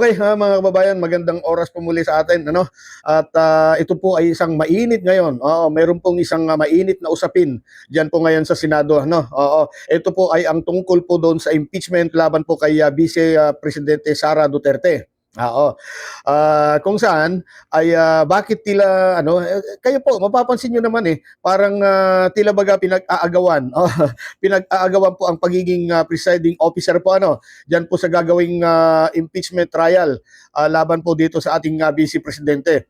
Okay, mga kababayan, magandang oras po muli sa atin, ano? At ito po ay isang mainit ngayon. Oo, meron pong isang mainit na usapin diyan po ngayon sa Senado, ano? Oo, ito po ay ang tungkol po doon sa impeachment laban po kay Vice Presidente Sara Duterte. Oo. Kung saan ay bakit tila ano, kayo po mapapansin niyo naman parang tila baga pinag-aagawan. Oh, pinag-aagawan po ang pagiging presiding officer po ano diyan po sa gagawing impeachment trial laban po dito sa ating Vice Presidente.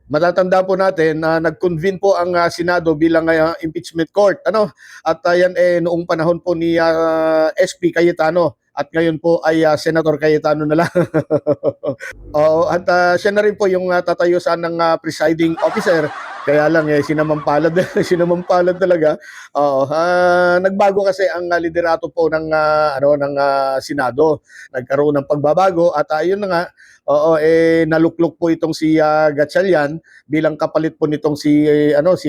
Matatanda po natin na nag-convene po ang Senado bilang impeachment court ano at yan noong panahon po ni SP Cayetano at ngayon po ay Senator Cayetano na lang. Oo, at siya na rin po yung tatayo ng presiding officer. Kaya lang sinamampalad sinamampalad talaga. Oo, nagbago kasi ang liderato po ng Senado. Nagkaroon ng pagbabago at ayun na nga. Oo, naluklok po itong si Gatchalian bilang kapalit po nitong si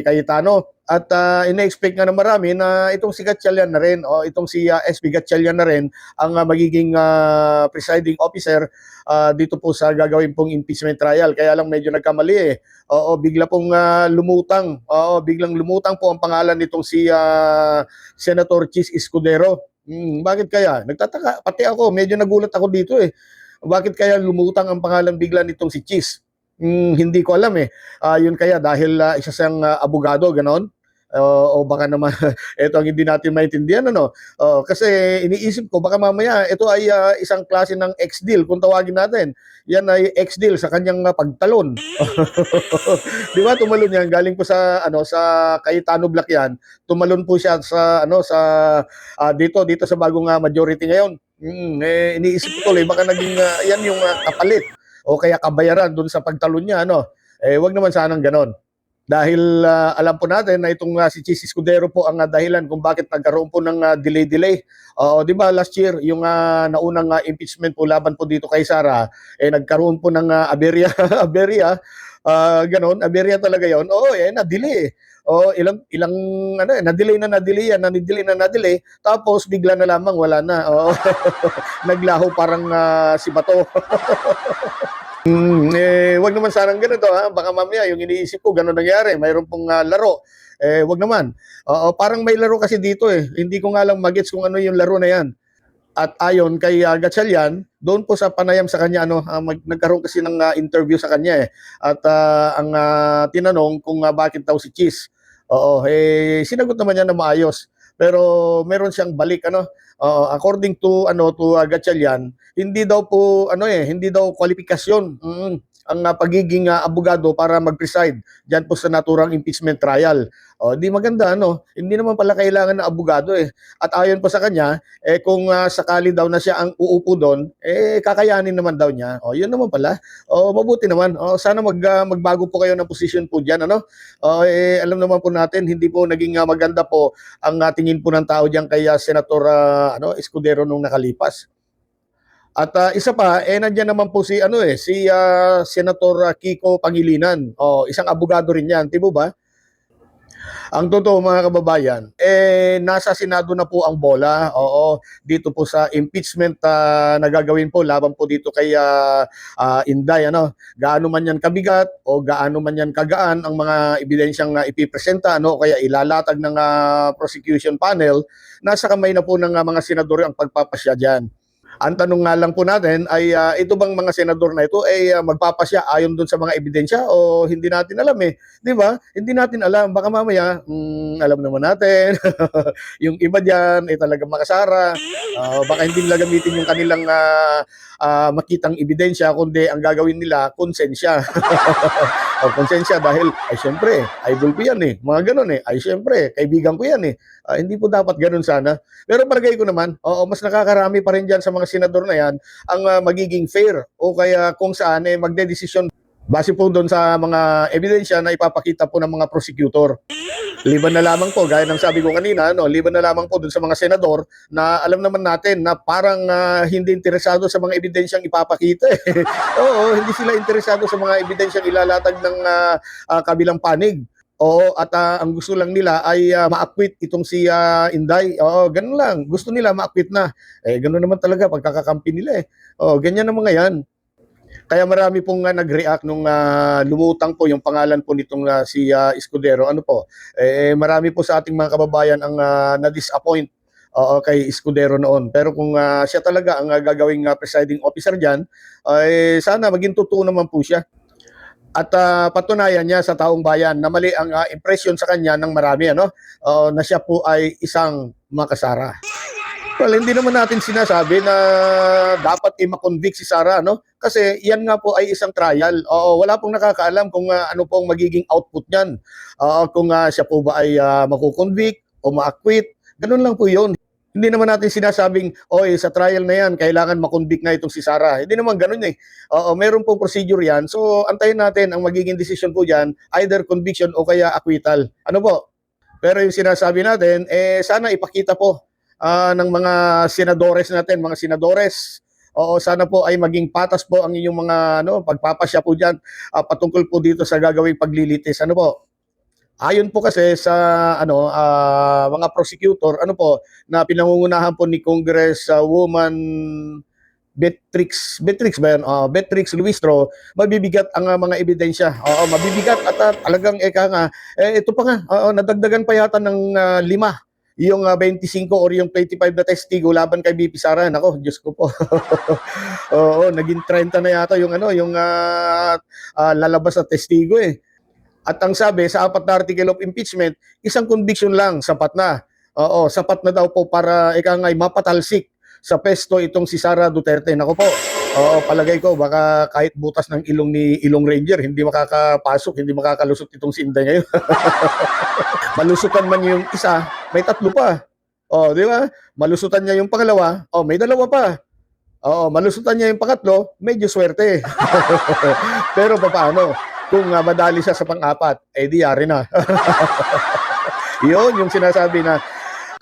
Cayetano. At ina-expect nga ng marami na itong si Gatchalian na rin o itong si SP Gatchalian na rin ang magiging presiding officer dito po sa gagawin pong impeachment trial. Kaya lang medyo nagkamali Oo, bigla pong lumutang. Oo, biglang lumutang po ang pangalan nitong si Senator Chis Escudero. Bakit kaya? Nagtataka. Pati ako, medyo nagulat ako dito Bakit kaya lumutang ang pangalan bigla nitong si Chis? Hindi ko alam yun kaya dahil isa siyang abogado, ganon? O baka naman ito ang hindi natin maintindihan ano. Kasi iniisip ko baka mamaya ito ay isang klase ng ex-deal kung tawagin natin. Yan ay ex-deal sa kanyang pagtalon. 'Di ba tumalon yan galing po sa Cayetano Black yan. Tumalon po siya dito sa bagong majority ngayon. Iniisip ko tuloy baka naging yan yung kapalit o kaya kabayaran doon sa pagtalon niya ano. Wag naman sanang ganon. Dahil alam po natin na itong si Chis Escudero po ang dahilan kung bakit nagkaroon po ng delay-delay. Oo, 'di ba last year yung naunang impeachment po laban po dito kay Sara nagkaroon po ng aberya aberya ganon, aberya talaga 'yon. Oo, na-delay O ilang na-delay na-delay tapos bigla na lamang wala na. Oo. Naglaho parang si bato. Wag naman sanang ganito baka mamaya yung iniisip ko ganun nangyari, mayroon pong laro. Wag naman. Oo, parang may laro kasi dito Hindi ko nga lang magets kung ano yung laro na yan. At ayon kay Gatchalian, doon po sa panayam sa kanya nagkaroon kasi ng interview sa kanya At ang tinanong kung bakit daw si Cheese. Oo, sinagot naman niya na maayos. Pero meron siyang balik according to Gatchalian, hindi daw po hindi daw kwalifikasyon ang pagiging abogado para mag-preside diyan po sa naturang impeachment trial. Di maganda hindi naman pala kailangan ng abogado At ayon pa sa kanya kung sakali daw na siya ang uupo doon kakayanin naman daw niya. Yun naman pala. Mabuti naman. Sana magbago po kayo ng posisyon po diyan alam naman po natin hindi po naging maganda po ang tingin po ng tao diyan kay Senator Escudero nung nakalipas. At isa pa nandiyan naman po si Senator Kiko Pangilinan. Isang abogado rin 'yan, 'di ba? Ang totoo mga kababayan, nasa Senado na po ang bola. Oo, dito po sa impeachment na gagawin po laban po dito kay Inday Gaano man 'yan kabigat o gaano man 'yan kagaan ang mga ebidensyang ipipresenta kaya ilalatag ng prosecution panel, nasa kamay na po ng mga senador ang pagpapasya diyan. Ang tanong nga lang po natin ay ito bang mga senador na ito ay magpapasya ayon doon sa mga ebidensya o hindi natin alam 'di ba? Hindi natin alam baka mamaya alam naman natin yung iba diyan ay talagang makasara. Baka hindi nila gamitin yung kanilang makitang ebidensya kundi ang gagawin nila konsensya. Konsensya dahil ay syempre idol ko yan mga ganun ay syempre kaibigan ko yan hindi po dapat ganun sana. Pero palagay ko naman, mas nakakarami pa rin dyan sa mga senador na yan ang magiging fair o kaya kung saan magdedesisyon base po doon sa mga ebidensya na ipapakita po ng mga prosecutor. Liban na lamang po, gaya ng sabi ko kanina, liban na lamang po doon sa mga senador na alam naman natin na parang hindi interesado sa mga ebidensyang ipapakita Oo, hindi sila interesado sa mga ebidensyang ilalatag ng kabilang panig. Oo, at ang gusto lang nila ay ma-acquit itong si Inday. Ganun lang. Gusto nila ma-acquit na. Ganun naman talaga pagkakakampi nila ganyan ang mga yan. Kaya marami pong nag-react nung lumutang po yung pangalan po nitong si Escudero. Ano po, marami po sa ating mga kababayan ang na-disappoint kay Escudero noon. Pero kung siya talaga ang gagawing presiding officer dyan, sana maging totoo naman po siya. At patunayan niya sa taong bayan na mali ang impression sa kanya ng marami, ano? Na siya po ay isang makasara. Well, hindi naman natin sinasabi na dapat i-convict si Sara, no? Kasi yan nga po ay isang trial. Oo, wala pong nakakaalam kung ano po ang magiging output niyan. Kung siya po ba ay makukonvict o ma-acquit. Ganun lang po yun. Hindi naman natin sinasabing, oy, sa trial na yan, kailangan makonvict na itong si Sara. Hindi naman ganun eh. Oo, meron pong procedure yan. So, antayin natin ang magiging decision po dyan, either conviction o kaya acquittal. Ano po? Pero yung sinasabi natin, sana ipakita po ng mga senadores natin, mga senadores. Oo, sana po ay maging patas po ang inyong mga pagpapasya po diyan patungkol po dito sa gagawing paglilitis. Ano po? Ayon po kasi sa mga prosecutor, ano po, na pinangungunahan po ni Congresswoman Beatrix ba yan? Beatrix Luistro, mabibigat ang mga ebidensya. Oo, mabibigat at talagang ito pa nga, nadagdagan pa yata ng 5 yung 25 or yung 25 na testigo laban kay BP Sara. Nako, Diyos ko po. Oo, naging 30 na yata yung lalabas na testigo eh. At ang sabi sa 4 na article of impeachment, isang conviction lang sapat na. Oo, sapat na daw po para mapatalsik sa pesto itong si Sara Duterte. Nako po. Oo, palagay ko baka kahit butas ng ilong ni Ilong Ranger hindi makakapasok, hindi makakalusot itong si Inday ngayon. Malusutan man yung isa, may 3 pa. Oh, di ba? Malusutan niya yung pangalawa, may 2 pa. Oo, malusutan niya yung pangatlo, medyo swerte. Pero paano? Kung madali siya sa pang-4, di yari na. Yun yung sinasabi na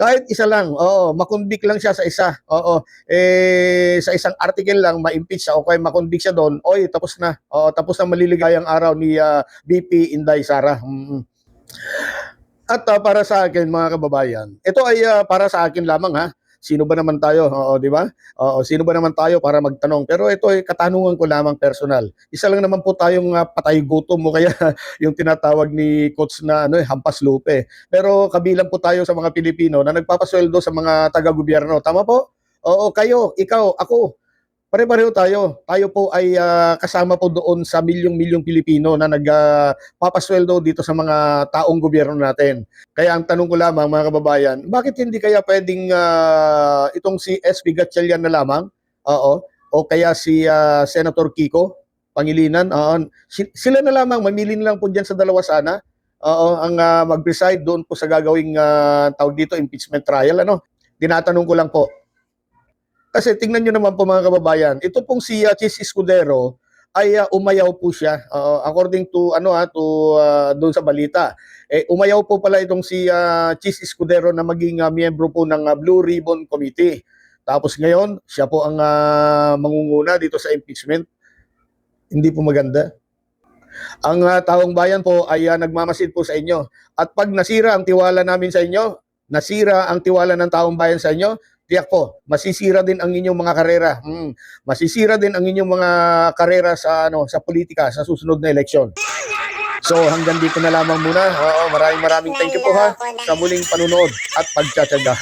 kahit isa lang, makonvict lang siya sa isa. Sa isang article lang ma-impeach siya o kaya makonvict siya doon, tapos na. Tapos na maliligayang araw ni BP Inday Sara. At para sa akin mga kababayan, ito ay para sa akin lamang ha. Sino ba naman tayo? Di ba? Sino ba naman tayo para magtanong? Pero ito ay katanungan ko lamang personal. Isa lang naman po tayong patay gutom mo kaya yung tinatawag ni coach na hampas lupe. Pero kabilang po tayo sa mga Pilipino na nagpapasweldo sa mga taga-gobyerno. Tama po? Oo, kayo, ikaw, ako. Pare-pareho tayo. Tayo po ay kasama po doon sa milyong-milyong Pilipino na nagpapasweldo dito sa mga taong gobyerno natin. Kaya ang tanong ko lamang mga kababayan, bakit hindi kaya pwedeng itong si SP Gatchalian na lamang? O kaya si Senator Kiko Pangilinan? Sila na lamang, mamili na lang po dyan sa dalawa sana. Ang mag-preside doon po sa gagawing tawag dito, impeachment trial. Tinatanong ko lang po. Kasi tingnan nyo naman po mga kababayan, ito pong si Chis Escudero ay umayaw po siya. According to doon sa balita. Umayaw po pala itong si Chis Escudero na maging miyembro po ng Blue Ribbon Committee. Tapos ngayon, siya po ang mangunguna dito sa impeachment. Hindi po maganda. Ang taong bayan po ay nagmamasid po sa inyo. At pag nasira ang tiwala namin sa inyo, nasira ang tiwala ng taong bayan sa inyo, tiyak po, masisira din ang inyong mga karera. Masisira din ang inyong mga karera sa politika sa susunod na eleksyon. So hanggang dito na lamang muna. Maraming thank you po ha sa muling panunood at pagtsatsaga.